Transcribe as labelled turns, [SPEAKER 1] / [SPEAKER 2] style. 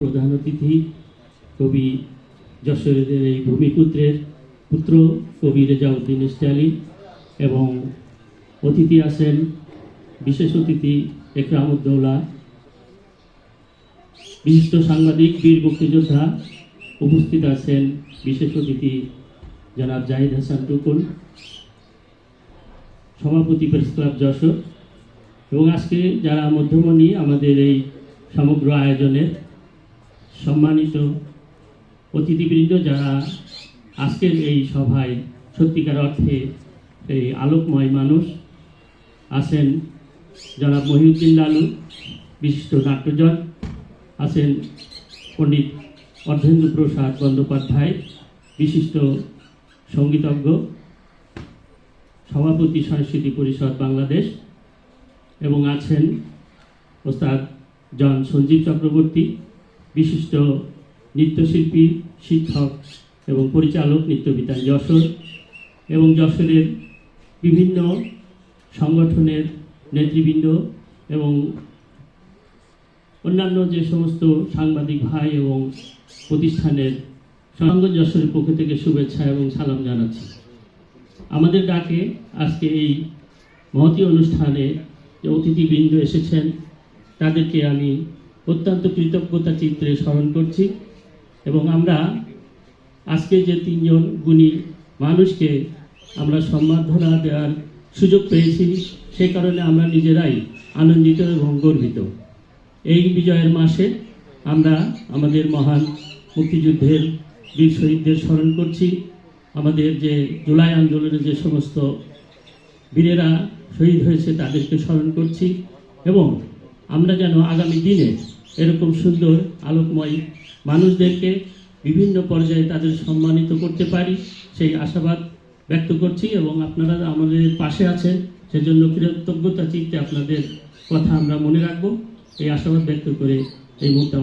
[SPEAKER 1] প্রধান অতিথি কবি যশোরের এই ভূমিপুত্রের পুত্র কবি রেজাউদ্দিন স্টালিন এবং অতিথি আছেন বিশেষ অতিথি একরামউদ্দৌলা, বিশিষ্ট সাংবাদিক বীর মুক্তিযোদ্ধা। উপস্থিত আছেন বিশেষ অতিথি জনাব জাহিদ হাসান টুকুল, সভাপতি প্রেস ক্লাব যশোর, এবং আজকে যারা মধ্যমণি আমাদের এই সমগ্র আয়োজনের সম্মানিত অতিথিবৃন্দ, যারা আজকের এই সভায় সত্যিকার অর্থে এই আলোকময় মানুষ আছেন। জনাব মহিউদ্দিন লালু, বিশিষ্ট নাট্যজন আছেন, পণ্ডিত অর্ধেন্দু প্রসাদ বন্দ্যোপাধ্যায়, বিশিষ্ট সঙ্গীতজ্ঞ, সভাপতি সংস্কৃতি পরিষদ বাংলাদেশ, এবং আছেন ওস্তাদ জন সঞ্জীব চক্রবর্তী, বিশিষ্ট নৃত্যশিল্পী, শিক্ষক এবং পরিচালক, নৃত্যবিতান যশোর, এবং যশোরের বিভিন্ন সংগঠনের নেতৃবৃন্দ এবং অন্যান্য যে সমস্ত সাংবাদিক ভাই এবং প্রতিষ্ঠানের সংঘ যশোরের পক্ষ থেকে শুভেচ্ছা এবং সালাম জানাচ্ছি। আমাদের ডাকে আজকে এই মহতী অনুষ্ঠানে যে অতিথিবৃন্দ এসেছেন তাদেরকে আমি অত্যন্ত কৃতজ্ঞতা চিত্রে স্মরণ করছি, এবং আমরা আজকে যে তিনজন গুণী মানুষকে আমরা সম্বর্ধনা দেওয়ার সুযোগ পেয়েছি, সে কারণে আমরা নিজেরাই আনন্দিত এবং গর্বিত। এই বিজয়ের মাসে আমরা আমাদের মহান মুক্তিযুদ্ধের বীর শহীদদের স্মরণ করছি, আমাদের যে জুলাই আন্দোলনে যে সমস্ত বীরেরা শহীদ হয়েছে তাদেরকে স্মরণ করছি, এবং আমরা যেন আগামী দিনে এরকম সুন্দর আলোকময় মানুষদেরকে বিভিন্ন পর্যায়ে তাদের সম্মানিত করতে পারি সেই আশাবাদ ব্যক্ত করছি, এবং আপনারা আমাদের পাশে আছেন সেজন্য কৃতজ্ঞতা চিত্তে আপনাদের কথা আমরা মনে রাখবো, এই আশাবাদ ব্যক্ত করে এই মুহূর্তে